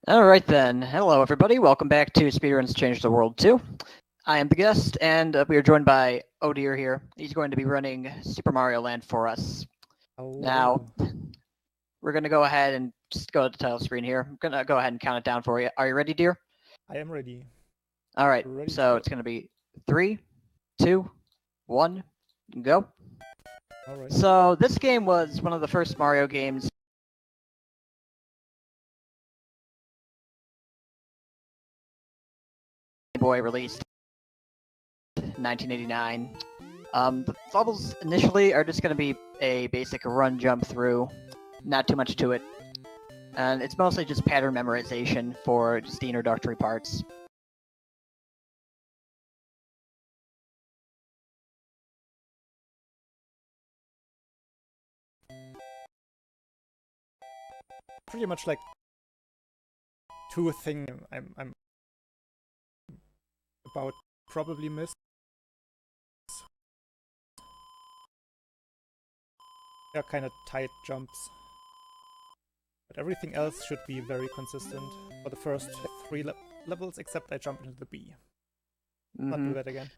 Alright then, hello everybody, welcome back to Speedruns Change the World 2. I am the guest, and we are joined by Odeer here. He's going to be running Super Mario Land for us. Now, we're going to go ahead and just go to the title screen here. I'm going to go ahead and count it down for you. Are you ready, dear? I am ready. Alright, so it's going to be 3, 2, 1, go. Alright. So, this game was one of the first Mario games Boy released in 1989. The levels initially are just going to be a basic run jump through, not too much to it. And it's mostly just pattern memorization for just the introductory parts. Pretty much like two things I'm about probably miss. They're kind of tight jumps. But everything else should be very consistent for the first three levels, except I jump into the B. Not do that again.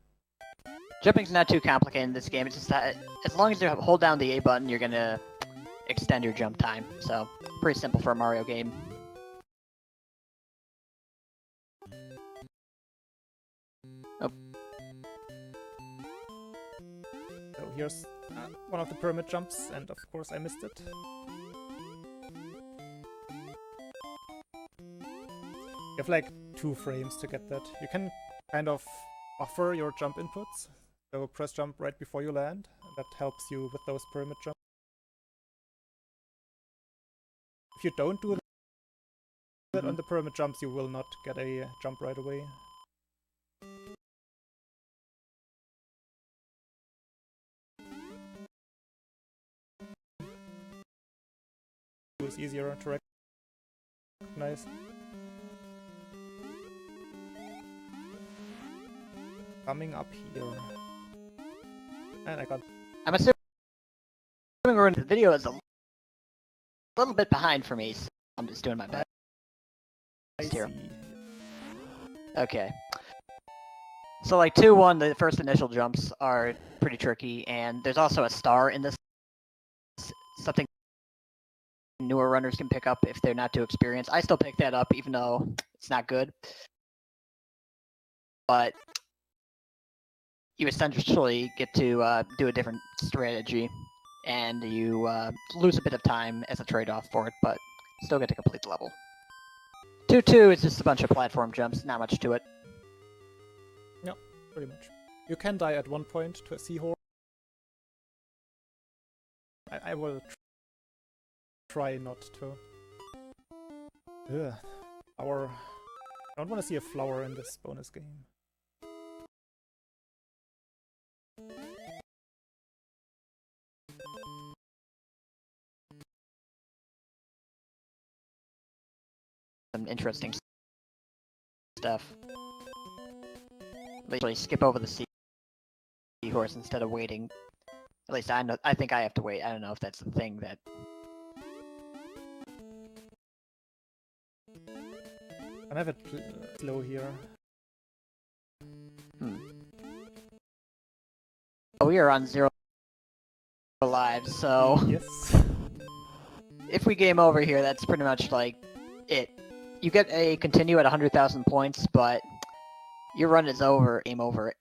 Jumping's not too complicated in this game. It's just that as long as you hold down the A button, you're gonna extend your jump time. So pretty simple for a Mario game. So here's one of the pyramid jumps, and of course I missed it. You have like 2 frames to get that. You can kind of buffer your jump inputs, so press jump right before you land. That helps you with those pyramid jumps. If you don't do that on the pyramid jumps, you will not get a jump right away. It's easier to recognize. Coming up here. And I got... I'm assuming we're in the video is a little bit behind for me, so I'm just doing my best here. Okay. So like 2-1, the first initial jumps are pretty tricky, and there's also a star in this. Something newer runners can pick up if they're not too experienced. I still pick that up even though it's not good. But you essentially get to do a different strategy, and you lose a bit of time as a trade-off for it, but still get to complete the level. 2-2 is just a bunch of platform jumps, not much to it. Yep, pretty much. You can die at one point to a seahorse. I will try not to. Ugh. I don't want to see a flower in this bonus game. Some interesting stuff. Literally skip over the seahorse instead of waiting. At least I think I have to wait. I don't know if that's the thing that... I have it slow here. Oh, we are on 0 lives, so... Yes. If we game over here, that's pretty much like it. You get a continue at 100,000 points, but your run is over, game over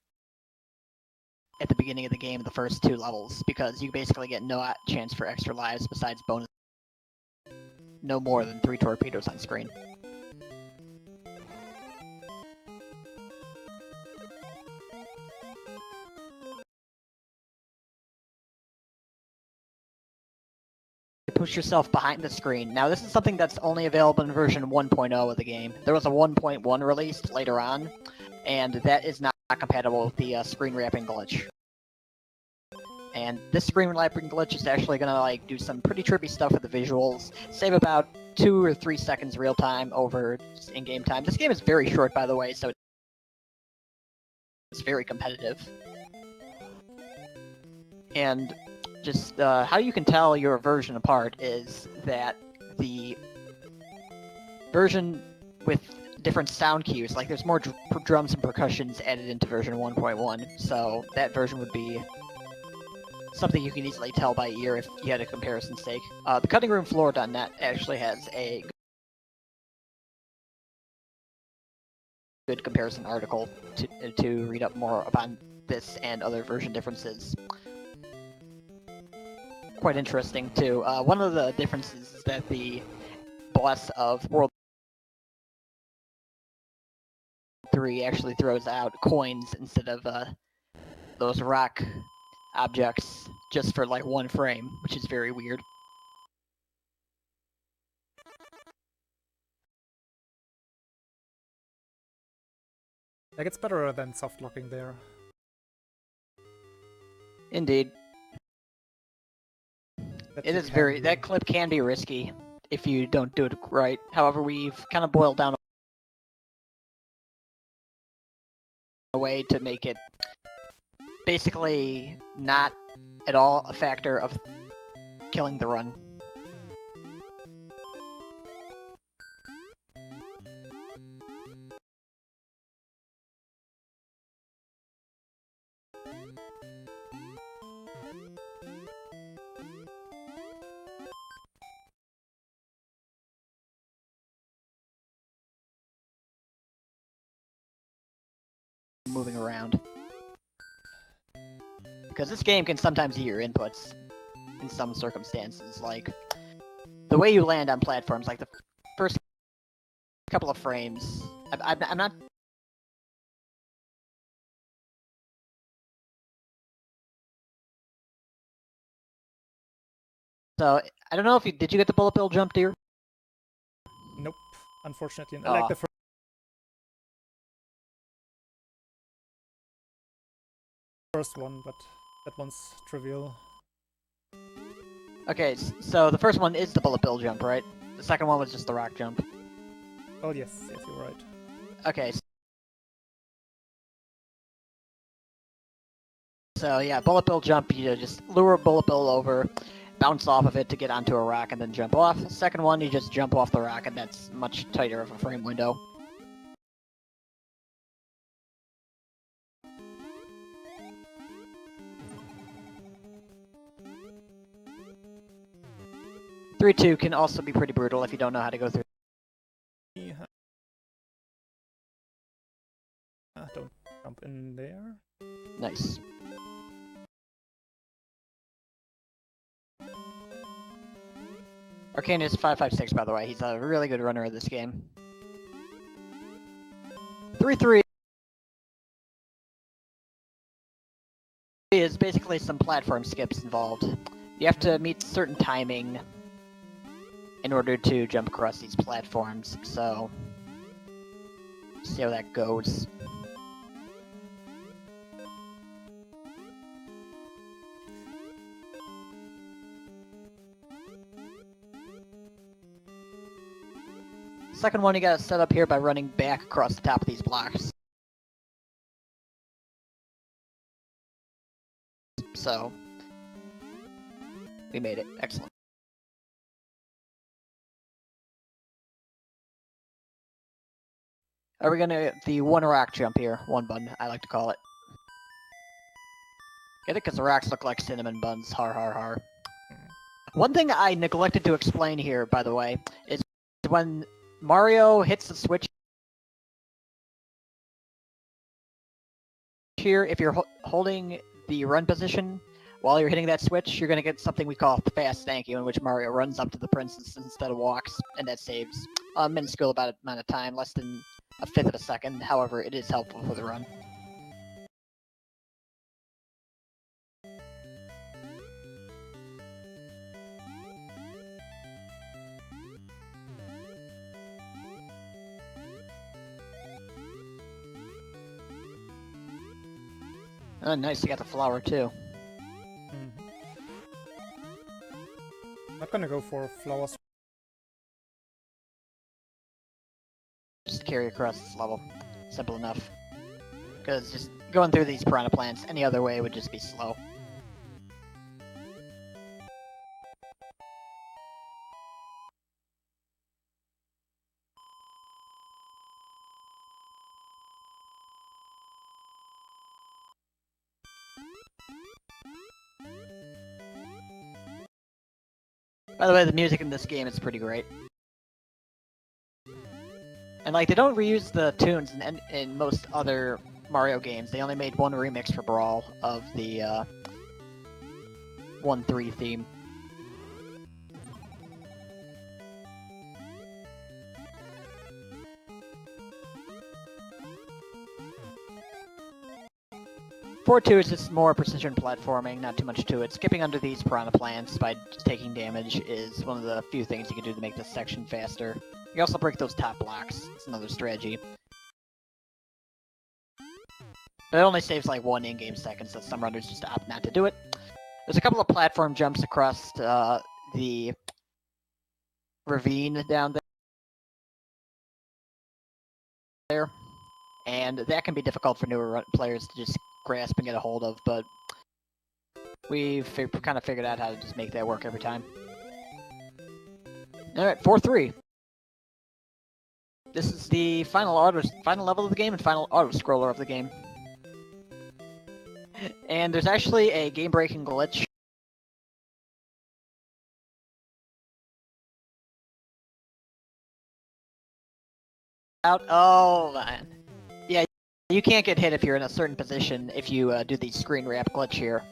at the beginning of the game, the first 2 levels, because you basically get no chance for extra lives besides bonus. No more than 3 torpedoes on screen. Push yourself behind the screen. Now, this is something that's only available in version 1.0 of the game. There was a 1.1 released later on, and that is not compatible with the screen wrapping glitch. And this screen wrapping glitch is actually gonna like do some pretty trippy stuff with the visuals. Save about 2 or 3 seconds real time over in-game time. This game is very short, by the way, so it's very competitive. And just how you can tell your version apart is that the version with different sound cues. Like there's more drums and percussions added into version 1.1, so that version would be something you can easily tell by ear if you had a comparison's sake. The cuttingroomfloor.net actually has a good comparison article to read up more about this and other version differences. Quite interesting too. One of the differences is that the boss of World 3 actually throws out coins instead of those rock objects just for like one frame, which is very weird. Like, it's better than soft locking there. Indeed. That clip can be risky if you don't do it right. However, we've kind of boiled down a way to make it basically not at all a factor of killing the run. Moving around. Because this game can sometimes hear inputs in some circumstances, like the way you land on platforms, like the first couple of frames. I'm not. So I don't know if did you get the bullet bill jump, dear? Nope, unfortunately. I like the first one, but that one's trivial. Okay, so the first one is the bullet bill jump, right? The second one was just the rock jump. Oh yes, you're right. Okay. So yeah, bullet bill jump, you just lure a bullet bill over, bounce off of it to get onto a rock, and then jump off. Second one, you just jump off the rock, and that's much tighter of a frame window. Three two can also be pretty brutal if you don't know how to go through. Don't jump in there. Nice. Arcane is 556, by the way. He's a really good runner of this game. 3-3 is basically some platform skips involved. You have to meet certain timing in order to jump across these platforms, so see how that goes. Second one, you gotta set up here by running back across the top of these blocks. So, we made it. Excellent. Are we gonna the one rock jump here? One bun, I like to call it. Get it? Because the rocks look like cinnamon buns. Har har har. One thing I neglected to explain here, by the way, is when Mario hits the switch here, if you're holding the run position while you're hitting that switch, you're going to get something we call fast thank you, in which Mario runs up to the princess instead of walks, and that saves a minuscule amount of time, less than a fifth of a second. However, it is helpful for the run. Oh, nice, you got the flower too. Not gonna go for flowers. Just carry across this level. Simple enough. Because just going through these piranha plants any other way would just be slow. By the way, the music in this game is pretty great. And like, they don't reuse the tunes in most other Mario games. They only made one remix for Brawl of the 1-3 theme. For 2, it's just more precision platforming, not too much to it. Skipping under these piranha plants by taking damage is one of the few things you can do to make this section faster. You can also break those top blocks. It's another strategy. But it only saves like 1 in-game second, so some runners just opt not to do it. There's a couple of platform jumps across the ravine down there. And that can be difficult for newer players to just grasp and get a hold of, but we've kind of figured out how to just make that work every time. Alright, 4-3. This is the final level of the game and final auto-scroller of the game. And there's actually a game-breaking glitch. Oh, man. Yeah, you can't get hit if you're in a certain position if you do the screen wrap glitch here.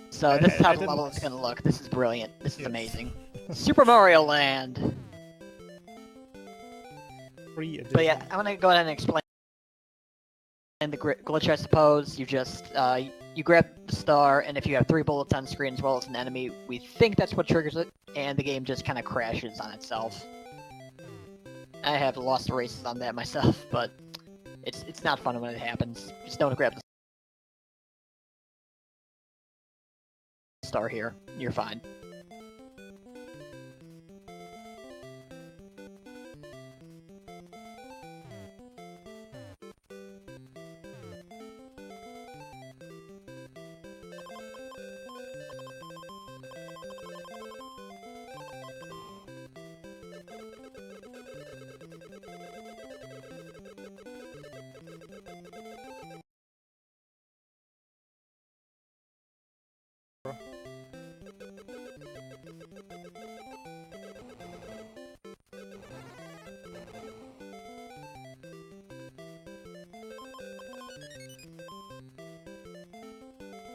So this is how the level is going to look. This is brilliant. This is amazing. Super Mario Land! But yeah, I'm going to go ahead and explain the glitch, I suppose. You just, you grab the star, and if you have 3 bullets on screen as well as an enemy, we think that's what triggers it, and the game just kind of crashes on itself. I have lost races on that myself, but it's not fun when it happens. Just don't grab the star here. You're fine.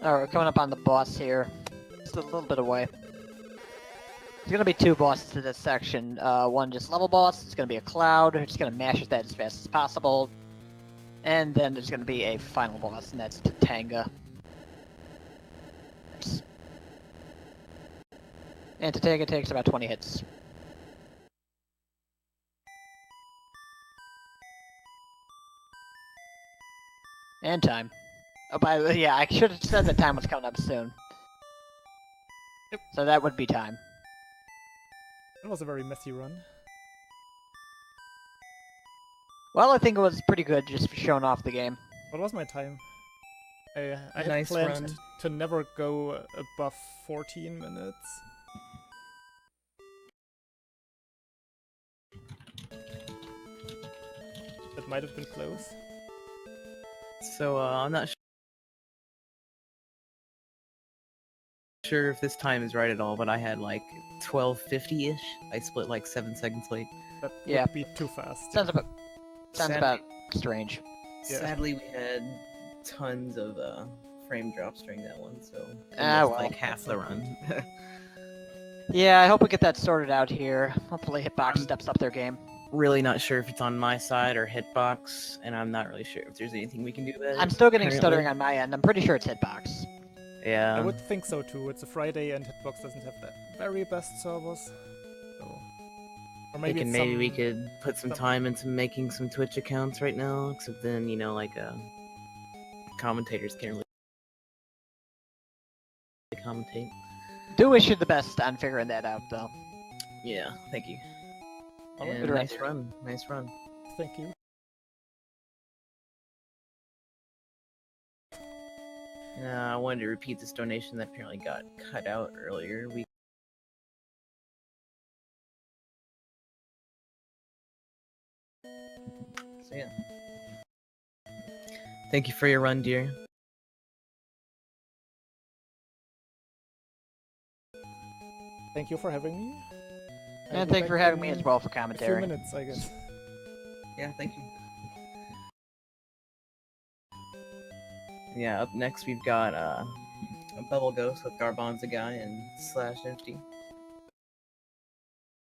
Alright, we're coming up on the boss here. Just a little bit away. There's gonna be 2 bosses to this section. One just level boss, it's gonna be a cloud, we're just gonna mash at that as fast as possible. And then there's gonna be a final boss, and that's Tatanga. And Tatanga takes about 20 hits. And time. Oh, by the way, yeah, I should have said that time was coming up soon. Yep. So that would be time. It was a very messy run. Well, I think it was pretty good just for showing off the game. What was my time? I had Nice planned run. to never go above 14 minutes. That might have been close. So, I'm not sure if this time is right at all, but I had like 12:50-ish. I split like 7 seconds late. That Yeah. would be too fast. Sounds about strange. Yeah. Sadly, we had tons of frame drops during that one, so Ah, almost well. like half the run. Yeah, I hope we get that sorted out here. Hopefully Hitbox steps up their game. Really not sure if it's on my side or Hitbox, and I'm not really sure if there's anything we can do about it. I'm still getting currently. stuttering on my end. I'm pretty sure it's Hitbox. Yeah. I would think so too. It's a Friday and Hitbox doesn't have the very best servers. So, or maybe Maybe we could put some time into making some Twitch accounts right now, except then, you know, like, commentators can't really commentate. Do wish you the best on figuring that out, though. Yeah, thank you. Alright. And Good nice run, nice run. Thank you. I wanted to repeat this donation that apparently got cut out earlier. So yeah. Thank you for your run, dear. Thank you for having me. I'll And be thanks for back having me in as well for a few commentary. minutes, I guess. Yeah, thank you. Yeah, up next we've got Bubble Ghost with Garbonza Guy and Slash Nifty.